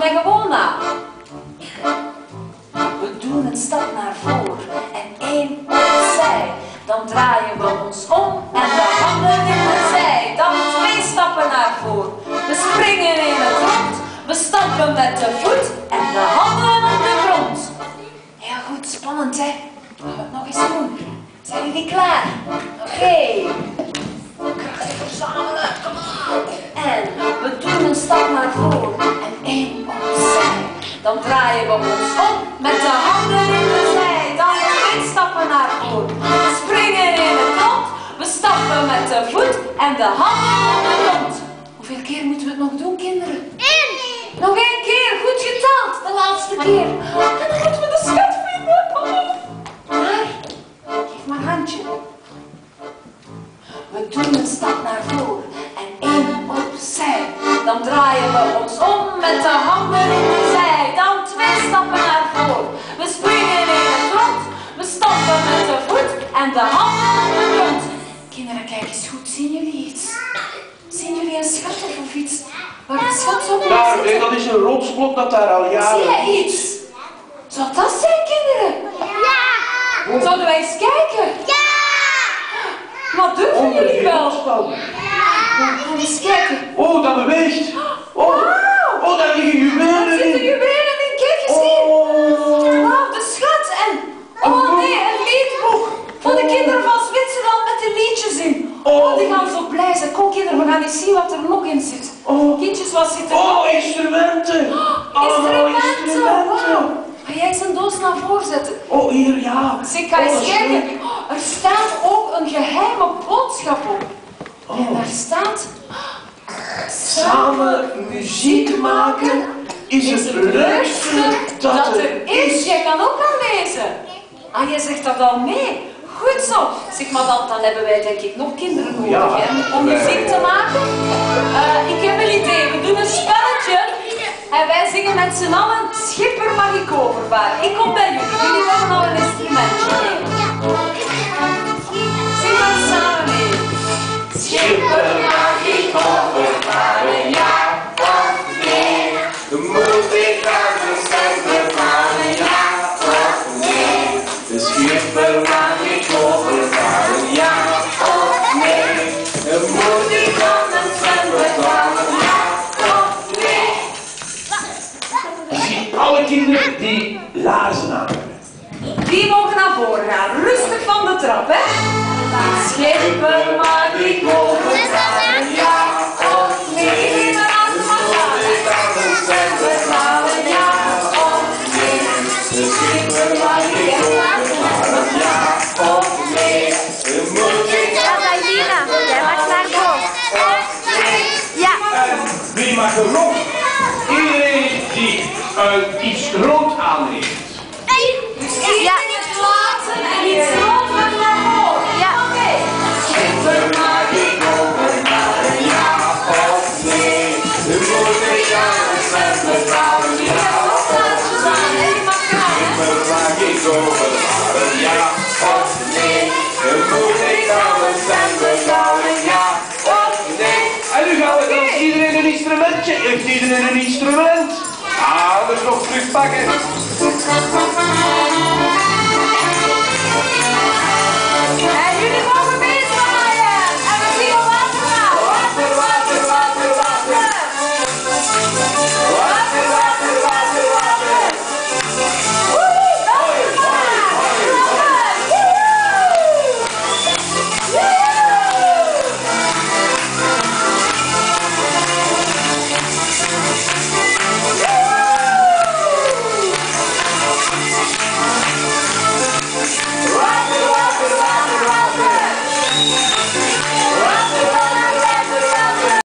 Maar gewoon na. We doen een stap naar voren en 1 opzij. Dan draaien we ons om en de handen in de zij. Dan 2 stappen naar voren. We springen in het rond. We stampen met de voet en de handen op de grond. Heel goed, spannend hè. Gaan we het nog eens doen. Zijn jullie klaar? Oké. Krachtig verzamelen. Kom aan. En we doen een stap naar voren en 1 opzij. Dan draaien we ons om met de handen in de zij. Dan 2 stappen naar voren. We springen in het rond. We stappen met de voet en de handen op de grond. Hoeveel keer moeten we het nog doen, kinderen? 1. Nog 1 keer. Goed geteld. De laatste keer. En dan moeten we de schat vinden. Maar, geef maar een handje. We doen een stap naar voren en 1 opzij. Dan draaien we ons om met de handen in de zij. Dan 2 stappen naar voren. We springen in het rond. We stampen met de voet en de handen op de grond. Kinderen, kijk eens goed. Zien jullie iets? Zien jullie een schat of iets? Waar de schat zo op Ja, zit? dat is een rotsblok dat daar al jaren... Zie jij iets? Zou dat zijn, kinderen? Ja. Zouden wij eens kijken? Ja. Wat durven Onder jullie die wel? rotspan. Gaan we eens kijken. Oh, dat beweegt. Oh, oh, daar liggen Er juwelen zitten in. juwelen in. Kijk eens hier. Oh. Wauw, de schat en... Oh nee, een liedboek. Voor de kinderen van Zwitserland met de liedjes in. Oh, die gaan zo blij zijn. Kom kinderen, we gaan eens zien wat er nog in zit. Oh. Kindjes, wat zit er nog Oh, in? instrumenten. Allemaal Instrumenten. Wauw. Ga jij eens een doos naar voren zetten? Oh, hier, ja. Zeg, ga eens Oh, kijken. Er staat ook een geheime boodschap op. En daar staat... Samen muziek maken is het leukste dat er is. Jij kan ook al lezen. Ah, jij zegt dat al mee. Goed zo. Zeg maar, dan hebben wij denk ik nog kinderen nodig Ja, hè, om muziek te maken. Ik heb een idee. We doen een spelletje. En wij zingen met z'n allen Schipper mag ik overvaren. Ik kom bij jullie. Jullie hebben al een instrumentje. Zing maar samen mee. Schipper mag ik overvaren, ja of nee? Moet ik aan de zender varen, ja of nee? De schipper mag ik overvaren, ja of nee? Moet ik aan de zender varen, ja of nee? Zie alle kinderen die laarzen aan hebben. Die mogen naar voren gaan. Rustig van de trap, hè. Schipper mag ik overvaren, ja of nee? Moet ik aan de zender varen, ja of nee? De schipper mag ik overvaren, ja of nee? Moet ik Ja, Lina, jij mag naar boven. Ja. wie mag er nog? Iedereen die iets rood aan heeft. Ja. Iets laten en iets rood met naar voren. Ja. Oké. Schipper mag ik overvaren, ja Of nee, moet ik aan de zender varen, Ik ja heb nog laatjes aan, hè. Je mag gaan, hè. mag ik overvaren, ja of nee? Moet ik aan de zender varen, ja of nee? En nu gaan we dan iedereen een instrumentje. Heeft iedereen een instrument? Ah, dat is nog terugpakken.